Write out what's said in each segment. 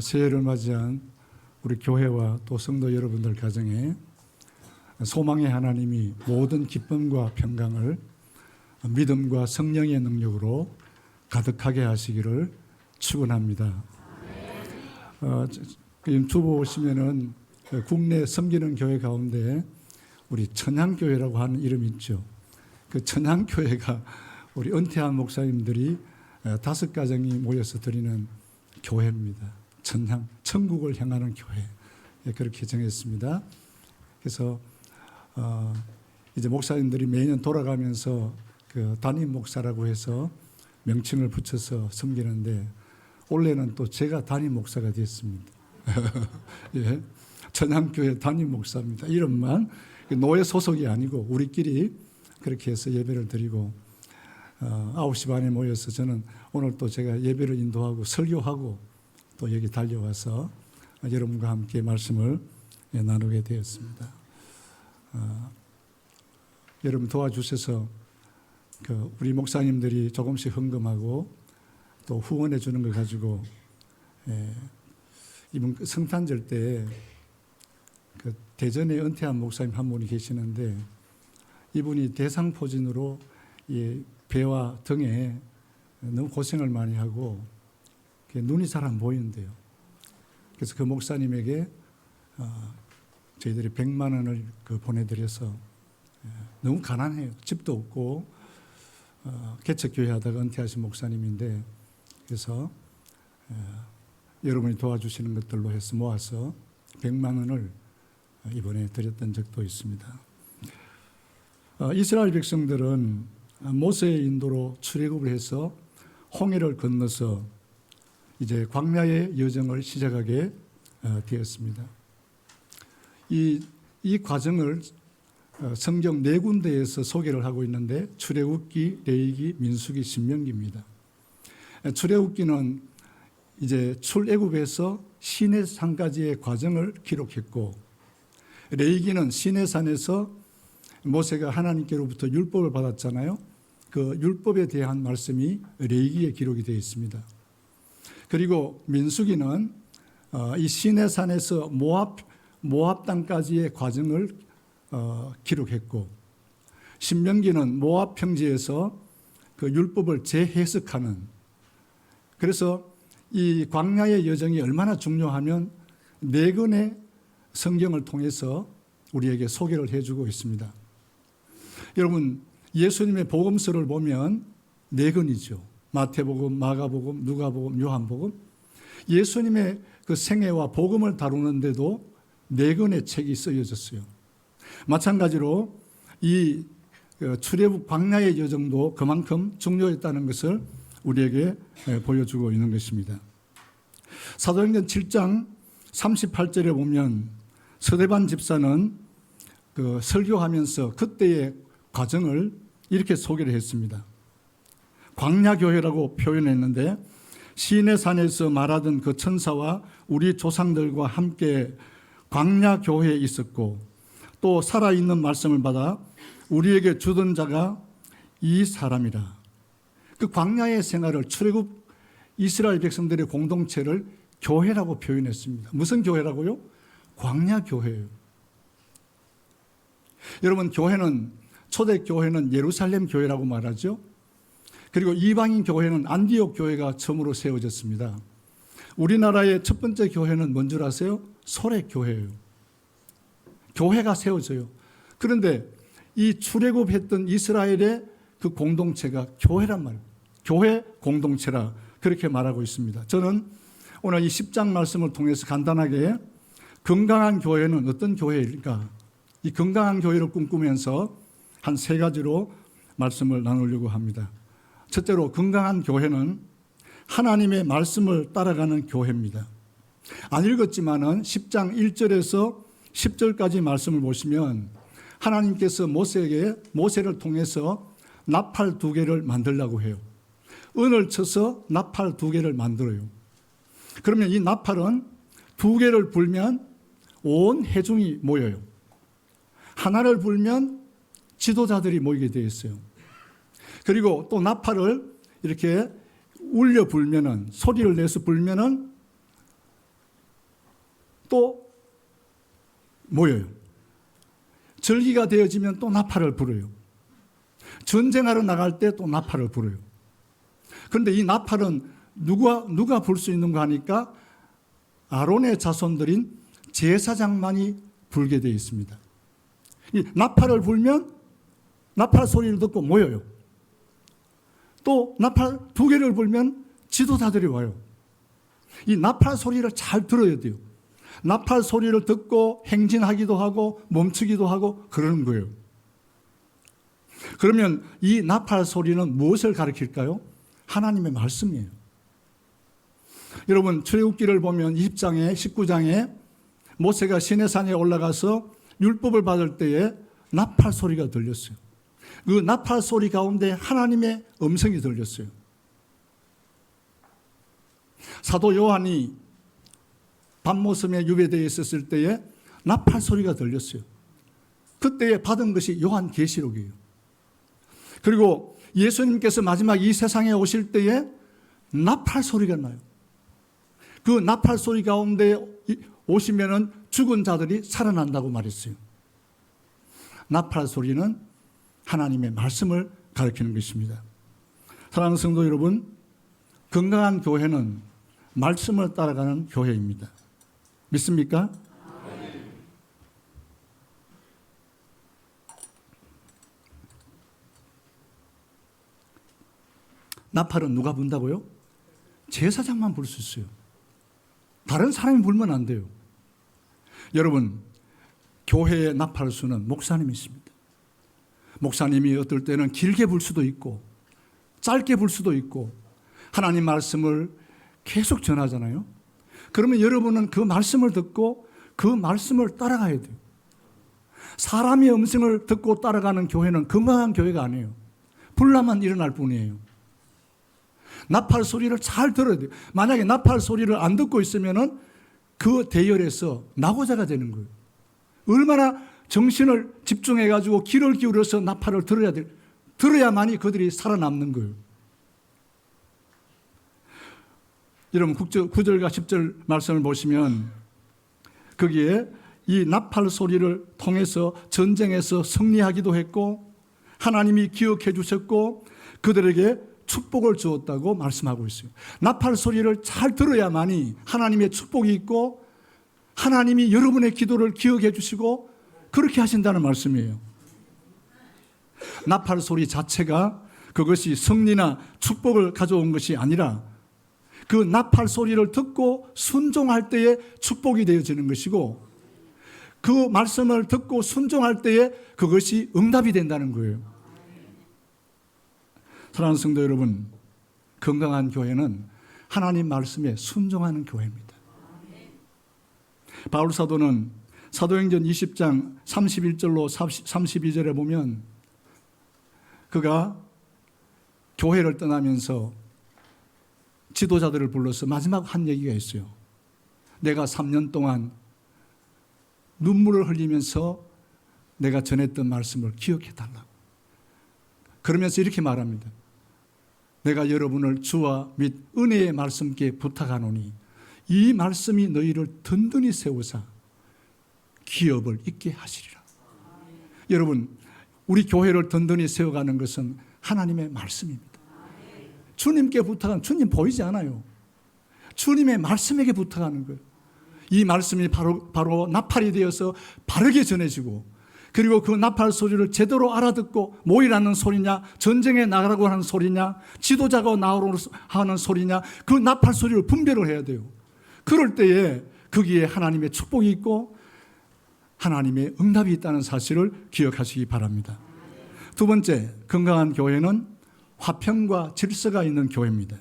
새해를 맞이한 우리 교회와 또 성도 여러분들 가정에 소망의 하나님이 모든 기쁨과 평강을 믿음과 성령의 능력으로 가득하게 하시기를 축원합니다. 유튜브 보시면은 국내 섬기는 교회 가운데 우리 천향교회라고 하는 이름이 있죠. 그 천향교회가 우리 은퇴한 목사님들이 5가정이 모여서 드리는 교회입니다. 천향, 천국을 향하는 교회. 그렇게 정했습니다. 그래서 이제 목사님들이 매년 돌아가면서 그 담임 목사라고 해서 명칭을 붙여서 섬기는데 올해는 또 제가 담임 목사가 됐습니다. 예, 천향교회 담임 목사입니다. 이름만 노예 소속이 아니고 우리끼리 그렇게 해서 예배를 드리고 9시 반에 모여서 저는 오늘 또 제가 예배를 인도하고 설교하고 또 여기 달려와서 여러분과 함께 말씀을 나누게 되었습니다. 여러분 도와주셔서 우리 목사님들이 조금씩 헌금하고 또 후원해 주는 걸 가지고 이번 성탄절 때 대전에 은퇴한 목사님 한 분이 계시는데 이분이 대상포진으로 배와 등에 너무 고생을 많이 하고 눈이 잘 안 보이는데요. 그래서 그 목사님에게 저희들이 100만 원을 보내드려서 너무 가난해요. 집도 없고 개척교회 하다가 은퇴하신 목사님인데 그래서 여러분이 도와주시는 것들로 해서 모아서 100만 원을 이번에 드렸던 적도 있습니다. 이스라엘 백성들은 모세의 인도로 출애굽을 해서 홍해를 건너서 이제 광야의 여정을 시작하게 되었습니다. 이 과정을 성경 4군데에서 소개를 하고 있는데 출애굽기, 레위기, 민수기, 신명기입니다. 출애굽기는 이제 출애굽에서 시내산까지의 과정을 기록했고 레위기는 시내산에서 모세가 하나님께로부터 율법을 받았잖아요. 그 율법에 대한 말씀이 레위기에 기록이 되어 있습니다. 그리고 민수기는 이 시내산에서 모압 땅까지의 과정을 기록했고 신명기는 모압 평지에서 그 율법을 재해석하는 그래서 이 광야의 여정이 얼마나 중요하면 4권의 성경을 통해서 우리에게 소개를 해주고 있습니다. 여러분 예수님의 복음서를 보면 4권이죠. 마태복음, 마가복음, 누가복음, 요한복음. 예수님의 그 생애와 복음을 다루는데도 4권의 책이 쓰여졌어요. 마찬가지로 이 출애굽 광야의 여정도 그만큼 중요했다는 것을 우리에게 보여주고 있는 것입니다. 사도행전 7장 38절에 보면 서대반 집사는 설교하면서 그때의 과정을 이렇게 소개를 했습니다. 광야교회라고 표현했는데 시내산에서 말하던 그 천사와 우리 조상들과 함께 광야교회에 있었고 또 살아있는 말씀을 받아 우리에게 주던 자가 이 사람이라. 그 광야의 생활을 출애굽 이스라엘 백성들의 공동체를 교회라고 표현했습니다. 무슨 교회라고요? 광야교회예요. 여러분 초대교회는 예루살렘 교회라고 말하죠. 그리고 이방인 교회는 안디옥 교회가 처음으로 세워졌습니다. 우리나라의 첫 번째 교회는 뭔 줄 아세요? 소래교회예요. 교회가 세워져요. 그런데 이 출애굽했던 이스라엘의 그 공동체가 교회란 말이에요. 교회 공동체라 그렇게 말하고 있습니다. 저는 오늘 이 10장 말씀을 통해서 간단하게 건강한 교회는 어떤 교회일까? 이 건강한 교회를 꿈꾸면서 한 3가지로 말씀을 나누려고 합니다. 첫째로 건강한 교회는 하나님의 말씀을 따라가는 교회입니다. 안 읽었지만은 10장 1절에서 10절까지 말씀을 보시면 하나님께서 모세를 통해서 나팔 2개를 만들라고 해요. 은을 쳐서 나팔 2개를 만들어요. 그러면 이 나팔은 2개를 불면 온 회중이 모여요. 하나를 불면 지도자들이 모이게 되어 있어요. 그리고 또 나팔을 이렇게 울려 불면은 소리를 내서 불면은 또 모여요. 절기가 되어지면 또 나팔을 불어요. 전쟁하러 나갈 때 또 나팔을 불어요. 그런데 이 나팔은 누가 불 수 있는가 하니까 아론의 자손들인 제사장만이 불게 되어 있습니다. 이 나팔을 불면 나팔 소리를 듣고 모여요. 또 나팔 2개를 불면 지도자들이 와요. 이 나팔 소리를 잘 들어야 돼요. 나팔 소리를 듣고 행진하기도 하고 멈추기도 하고 그러는 거예요. 그러면 이 나팔 소리는 무엇을 가리킬까요? 하나님의 말씀이에요. 여러분, 출애굽기를 보면 20장에 19장에 모세가 시내산에 올라가서 율법을 받을 때에 나팔 소리가 들렸어요. 그 나팔 소리 가운데 하나님의 음성이 들렸어요. 사도 요한이 밤모섬에 유배되어 있었을 때에 나팔 소리가 들렸어요. 그때에 받은 것이 요한계시록이에요. 그리고 예수님께서 마지막 이 세상에 오실 때에 나팔 소리가 나요. 그 나팔 소리 가운데 오시면은 죽은 자들이 살아난다고 말했어요. 나팔 소리는 하나님의 말씀을 가리키는 것입니다. 사랑하는 성도 여러분, 건강한 교회는 말씀을 따라가는 교회입니다. 믿습니까? 나팔은 누가 분다고요? 제사장만 불 수 있어요. 다른 사람이 불면 안 돼요. 여러분, 교회의 나팔수는 목사님이십니다. 목사님이 어떨 때는 길게 불 수도 있고 짧게 불 수도 있고 하나님 말씀을 계속 전하잖아요. 그러면 여러분은 그 말씀을 듣고 그 말씀을 따라가야 돼요. 사람의 음성을 듣고 따라가는 교회는 건강한 교회가 아니에요. 불나만 일어날 뿐이에요. 나팔 소리를 잘 들어야 돼요. 만약에 나팔 소리를 안 듣고 있으면은 그 대열에서 낙오자가 되는 거예요. 얼마나 정신을 집중해가지고 귀를 기울여서 나팔을 들어야 돼요. 들어야만이 그들이 살아남는 거예요. 여러분 9절과 10절 말씀을 보시면 거기에 이 나팔 소리를 통해서 전쟁에서 승리하기도 했고 하나님이 기억해 주셨고 그들에게 축복을 주었다고 말씀하고 있어요. 나팔 소리를 잘 들어야만이 하나님의 축복이 있고 하나님이 여러분의 기도를 기억해 주시고 그렇게 하신다는 말씀이에요. 나팔 소리 자체가 그것이 승리나 축복을 가져온 것이 아니라 그 나팔 소리를 듣고 순종할 때에 축복이 되어지는 것이고 그 말씀을 듣고 순종할 때에 그것이 응답이 된다는 거예요. 사랑하는 성도 여러분, 건강한 교회는 하나님 말씀에 순종하는 교회입니다. 바울 사도는 사도행전 20장 31절로 32절에 보면 그가 교회를 떠나면서 지도자들을 불러서 마지막 한 얘기가 있어요. 내가 3년 동안 눈물을 흘리면서 내가 전했던 말씀을 기억해달라고. 그러면서 이렇게 말합니다. 내가 여러분을 주와 및 은혜의 말씀께 부탁하노니 이 말씀이 너희를 든든히 세우사 기업을 있게 하시리라. 여러분, 우리 교회를 든든히 세워가는 것은 하나님의 말씀입니다. 주님께 부탁하는, 주님 보이지 않아요. 주님의 말씀에게 부탁하는 거예요. 이 말씀이 바로 나팔이 되어서 바르게 전해지고 그리고 그 나팔 소리를 제대로 알아듣고 모이라는 소리냐 전쟁에 나가라고 하는 소리냐 지도자가 나오라고 하는 소리냐 그 나팔 소리를 분별을 해야 돼요. 그럴 때에 거기에 하나님의 축복이 있고 하나님의 응답이 있다는 사실을 기억하시기 바랍니다. 두 번째, 건강한 교회는 화평과 질서가 있는 교회입니다.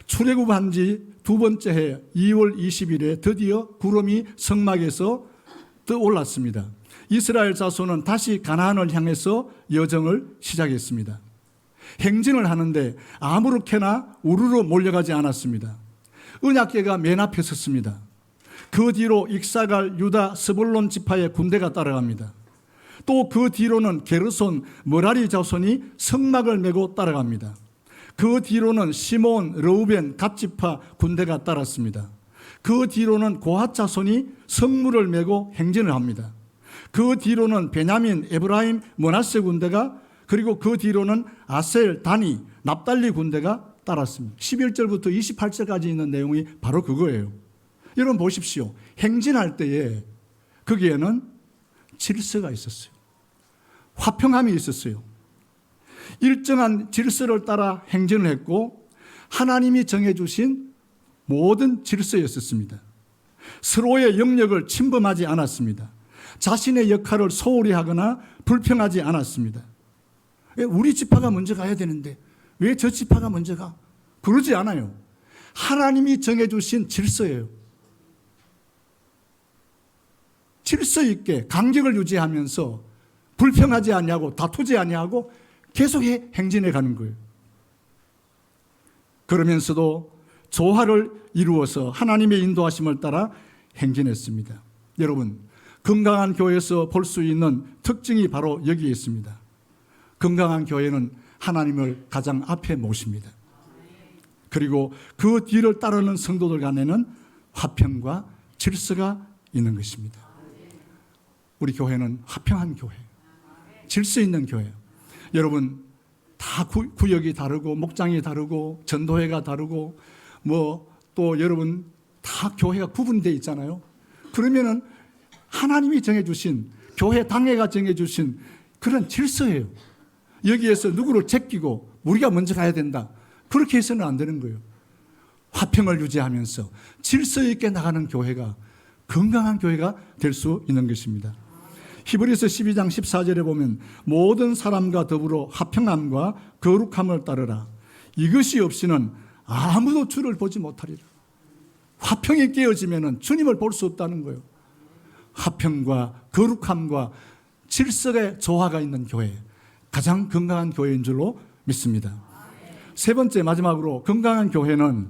출애굽한 지 두 번째 해 2월 20일에 드디어 구름이 성막에서 떠올랐습니다. 이스라엘 자손은 다시 가나안을 향해서 여정을 시작했습니다. 행진을 하는데 아무렇게나 우르르 몰려가지 않았습니다. 언약궤가 맨 앞에 섰습니다. 그 뒤로 익사갈 유다 스불론 지파의 군대가 따라갑니다. 또 그 뒤로는 게르손 머라리 자손이 성막을 메고 따라갑니다. 그 뒤로는 시몬, 르우벤, 갓 지파 군대가 따랐습니다. 그 뒤로는 고핫 자손이 성물을 메고 행진을 합니다. 그 뒤로는 베냐민, 에브라임, 므낫세 군대가, 그리고 그 뒤로는 아셀, 다니, 납달리 군대가 따랐습니다. 11절부터 28절까지 있는 내용이 바로 그거예요. 여러분 보십시오. 행진할 때에 거기에는 질서가 있었어요. 화평함이 있었어요. 일정한 질서를 따라 행진을 했고 하나님이 정해주신 모든 질서였었습니다. 서로의 영역을 침범하지 않았습니다. 자신의 역할을 소홀히 하거나 불평하지 않았습니다. 우리 지파가 먼저 가야 되는데 왜 저 지파가 먼저 가? 그러지 않아요. 하나님이 정해주신 질서예요. 질서 있게 간격을 유지하면서 불평하지 아니하고 다투지 아니하고 계속 행진해 가는 거예요. 그러면서도 조화를 이루어서 하나님의 인도하심을 따라 행진했습니다. 여러분, 건강한 교회에서 볼 수 있는 특징이 바로 여기에 있습니다. 건강한 교회는 하나님을 가장 앞에 모십니다. 그리고 그 뒤를 따르는 성도들 간에는 화평과 질서가 있는 것입니다. 우리 교회는 화평한 교회, 질서 있는 교회. 여러분, 다 구역이 다르고 목장이 다르고 전도회가 다르고 또 여러분 다 교회가 구분되어 있잖아요. 그러면은 하나님이 정해주신, 교회 당회가 정해주신 그런 질서예요. 여기에서 누구를 제끼고 우리가 먼저 가야 된다, 그렇게 해서는 안 되는 거예요. 화평을 유지하면서 질서 있게 나가는 교회가 건강한 교회가 될 수 있는 것입니다. 히브리서 12장 14절에 보면 모든 사람과 더불어 화평함과 거룩함을 따르라. 이것이 없이는 아무도 주를 보지 못하리라. 화평이 깨어지면 주님을 볼 수 없다는 거예요. 화평과 거룩함과 질서의 조화가 있는 교회, 가장 건강한 교회인 줄로 믿습니다. 세 번째, 마지막으로 건강한 교회는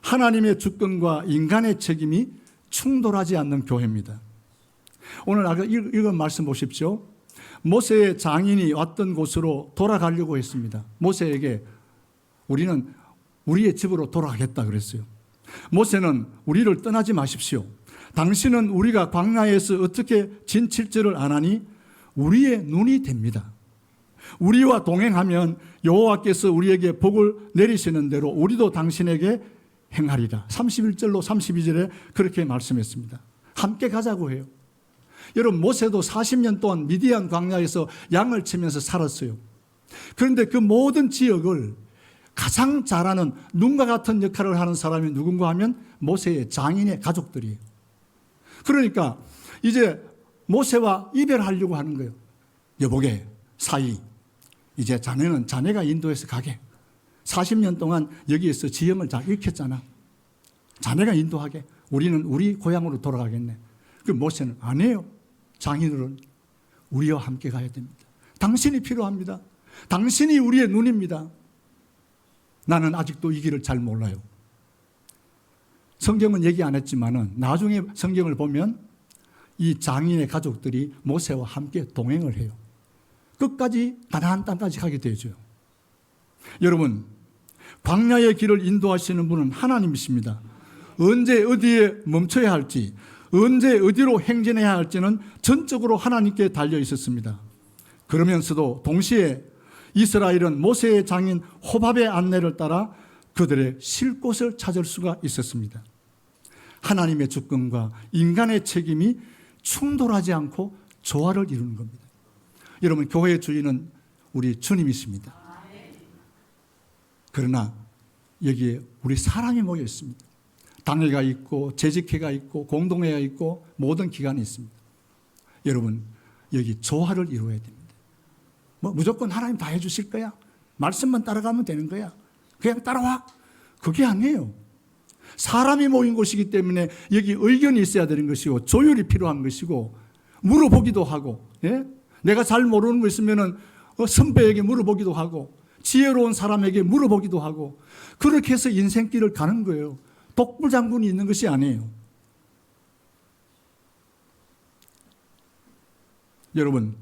하나님의 주권과 인간의 책임이 충돌하지 않는 교회입니다. 오늘 아까 읽은 말씀 보십시오. 모세의 장인이 왔던 곳으로 돌아가려고 했습니다. 모세에게 우리는 우리의 집으로 돌아가겠다 그랬어요. 모세는 우리를 떠나지 마십시오. 당신은 우리가 광야에서 어떻게 진 7절을 안 하니 우리의 눈이 됩니다. 우리와 동행하면 여호와께서 우리에게 복을 내리시는 대로 우리도 당신에게 행하리라. 31절로 32절에 그렇게 말씀했습니다. 함께 가자고 해요. 여러분, 모세도 40년 동안 미디안 광야에서 양을 치면서 살았어요. 그런데 그 모든 지역을 가장 잘하는, 눈과 같은 역할을 하는 사람이 누군가 하면 모세의 장인의 가족들이에요. 그러니까 이제 모세와 이별하려고 하는 거예요. 여보게, 사이, 이제 자네는 자네가 인도해서 가게. 40년 동안 여기에서 지형을 잘 익혔잖아. 자네가 인도하게. 우리는 우리 고향으로 돌아가겠네. 그 모세는 아니에요. 장인으로는 우리와 함께 가야 됩니다. 당신이 필요합니다. 당신이 우리의 눈입니다. 나는 아직도 이 길을 잘 몰라요. 성경은 얘기 안 했지만은 나중에 성경을 보면 이 장인의 가족들이 모세와 함께 동행을 해요. 끝까지 가나안 땅까지 가게 되죠. 여러분, 광야의 길을 인도하시는 분은 하나님이십니다. 언제 어디에 멈춰야 할지, 언제 어디로 행진해야 할지는 전적으로 하나님께 달려 있었습니다. 그러면서도 동시에 이스라엘은 모세의 장인 호밥의 안내를 따라 그들의 쉴 곳을 찾을 수가 있었습니다. 하나님의 주권과 인간의 책임이 충돌하지 않고 조화를 이루는 겁니다. 여러분, 교회의 주인은 우리 주님이십니다. 그러나 여기에 우리 사람이 모여 있습니다. 당회가 있고 재직회가 있고 공동회가 있고 모든 기관이 있습니다. 여러분, 여기 조화를 이루어야 됩니다. 무조건 하나님 다 해주실 거야, 말씀만 따라가면 되는 거야, 그냥 따라와, 그게 아니에요. 사람이 모인 곳이기 때문에 여기 의견이 있어야 되는 것이고 조율이 필요한 것이고 물어보기도 하고, 예? 내가 잘 모르는 거 있으면 선배에게 물어보기도 하고 지혜로운 사람에게 물어보기도 하고 그렇게 해서 인생길을 가는 거예요. 독불장군이 있는 것이 아니에요. 여러분,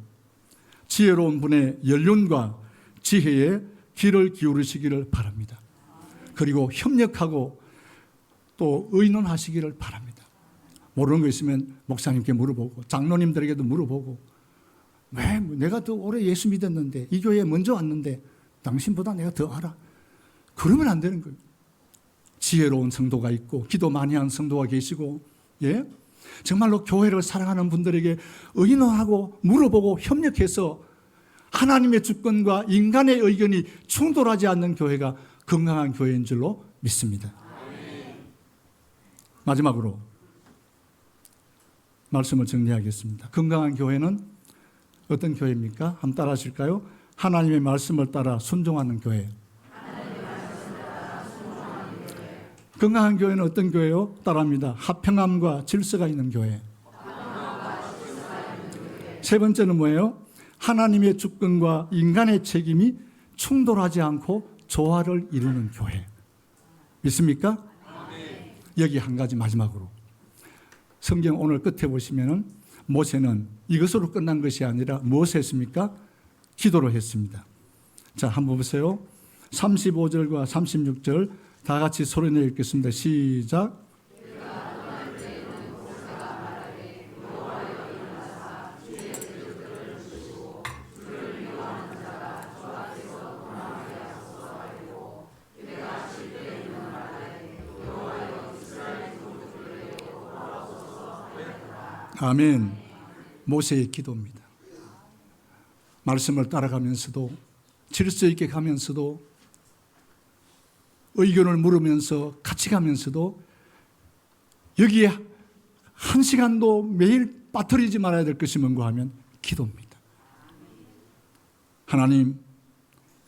지혜로운 분의 연륜과 지혜에 귀를 기울이시기를 바랍니다. 그리고 협력하고 또 의논하시기를 바랍니다. 모르는 거 있으면 목사님께 물어보고 장로님들에게도 물어보고, 왜 내가 더 오래 예수 믿었는데, 이 교회에 먼저 왔는데 당신보다 내가 더 알아. 그러면 안 되는 거예요. 지혜로운 성도가 있고 기도 많이 하는 성도가 계시고, 예? 정말로 교회를 사랑하는 분들에게 의논하고 물어보고 협력해서 하나님의 주권과 인간의 의견이 충돌하지 않는 교회가 건강한 교회인 줄로 믿습니다. 마지막으로 말씀을 정리하겠습니다. 건강한 교회는 어떤 교회입니까? 한번 따라 하실까요? 하나님의 말씀을 따라 순종하는 교회. 건강한 교회는 어떤 교회요? 따라합니다. 화평함과 질서가 있는 교회. 세 번째는 뭐예요? 하나님의 주권과 인간의 책임이 충돌하지 않고 조화를 이루는 교회. 믿습니까? 여기 한 가지 마지막으로. 성경 오늘 끝에 보시면은 모세는 이것으로 끝난 것이 아니라 무엇을 했습니까? 기도를 했습니다. 자, 한번 보세요. 35절과 36절 다 같이 소리내어 읽겠습니다. 시작. 아멘. 모세의 기도입니다. 말씀을 따라가면서도 질서 있게 가면서도 의견을 물으면서 같이 가면서도 여기에 한 시간도 매일 빠뜨리지 말아야 될 것이 뭔가 하면 기도입니다. 하나님,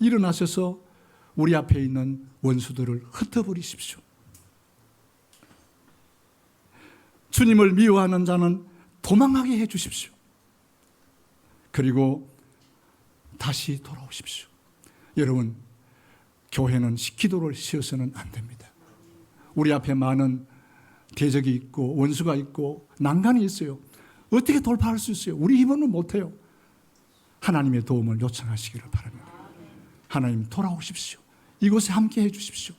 일어나셔서 우리 앞에 있는 원수들을 흩어버리십시오. 주님을 미워하는 자는 도망하게 해 주십시오. 그리고 다시 돌아오십시오. 여러분, 교회는 기도를 쉬어서는 안 됩니다. 우리 앞에 많은 대적이 있고 원수가 있고 난간이 있어요. 어떻게 돌파할 수 있어요? 우리 힘으로는 못해요. 하나님의 도움을 요청하시기를 바랍니다. 하나님, 돌아오십시오. 이곳에 함께 해 주십시오.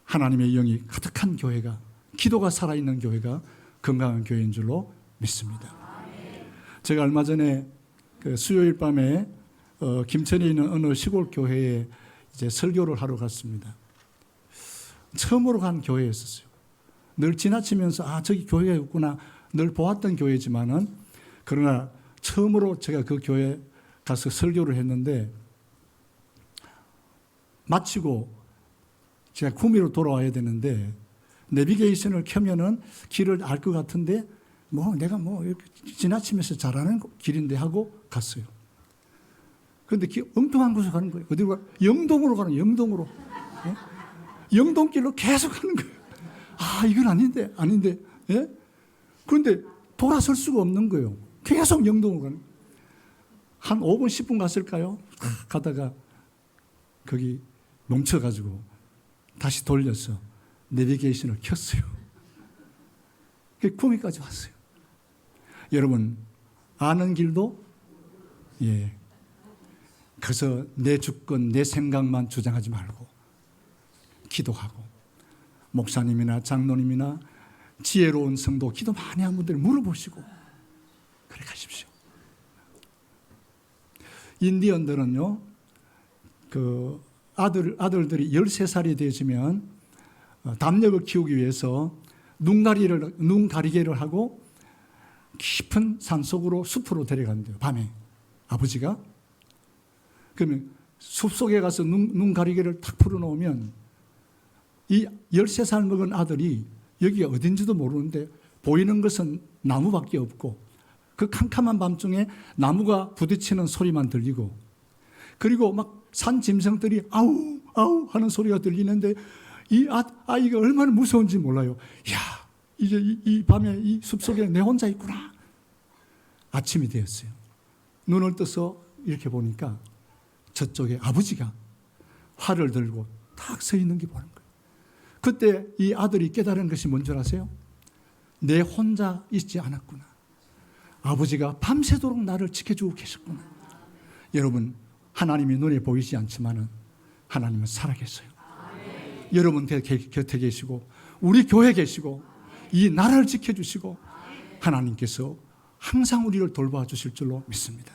하나님의 영이 가득한 교회가, 기도가 살아있는 교회가 건강한 교회인 줄로 믿습니다. 제가 얼마 전에 그 수요일 밤에 김천에 있는 어느 시골 교회에 이제 설교를 하러 갔습니다. 처음으로 간 교회였었어요. 늘 지나치면서 저기 교회가 있구나 늘 보았던 교회지만은, 그러나 처음으로 제가 그 교회에 가서 설교를 했는데, 마치고 제가 구미로 돌아와야 되는데 내비게이션을 켜면은 길을 알 것 같은데 내가 이렇게 지나치면서 잘하는 길인데 하고 갔어요. 그런데 엉뚱한 곳으로 가는 거예요. 어디로 가? 영동으로 가는, 영동으로. 예? 영동길로 계속 가는 거예요. 이건 아닌데. 예? 그런데 돌아설 수가 없는 거예요. 계속 영동으로 가는 거예요. 한 5분, 10분 갔을까요? 가다가 거기 멈춰가지고 다시 돌려서 내비게이션을 켰어요. 구미까지 왔어요. 여러분, 아는 길도, 그래서 내 주권, 내 생각만 주장하지 말고 기도하고, 목사님이나 장로님이나 지혜로운 성도, 기도 많이 한 분들 물어보시고 그래 가십시오. 인디언들은요, 그 아들들이 13살이 되어지면 담력을 키우기 위해서 눈 가리개를 하고 깊은 산속으로 숲으로 데려간대요. 밤에 아버지가. 그러면 숲속에 가서 눈 가리개를 탁 풀어놓으면 이 13살 먹은 아들이 여기가 어딘지도 모르는데 보이는 것은 나무밖에 없고, 그 캄캄한 밤중에 나무가 부딪히는 소리만 들리고, 그리고 막 산 짐승들이 아우 아우 하는 소리가 들리는데 이 아이가 얼마나 무서운지 몰라요. 이제 이 밤에 이 숲속에 내 혼자 있구나. 아침이 되었어요. 눈을 떠서 이렇게 보니까 저쪽에 아버지가 활을 들고 탁 서 있는 게 보는 거예요. 그때 이 아들이 깨달은 것이 뭔 줄 아세요? 내 혼자 있지 않았구나. 아버지가 밤새도록 나를 지켜주고 계셨구나. 여러분, 하나님이 눈에 보이지 않지만은 하나님은 살아계세요. 여러분 곁에 계시고 우리 교회 계시고 이 나라를 지켜주시고 하나님께서 항상 우리를 돌봐 주실 줄로 믿습니다.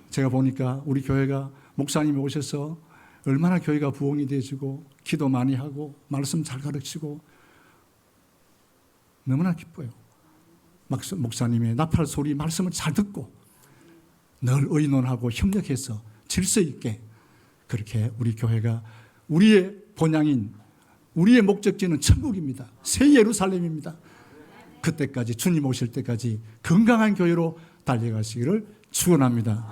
제가 보니까 우리 교회가 목사님이 오셔서 얼마나 교회가 부흥이 되어지고 기도 많이 하고 말씀 잘 가르치고 너무나 기뻐요. 목사님의 나팔 소리 말씀을 잘 듣고 늘 의논하고 협력해서 질서 있게 그렇게 우리 교회가 우리의 본향인 우리의 목적지는 천국입니다. 새 예루살렘입니다. 그때까지 주님 오실 때까지 건강한 교회로 달려가시기를 축원합니다.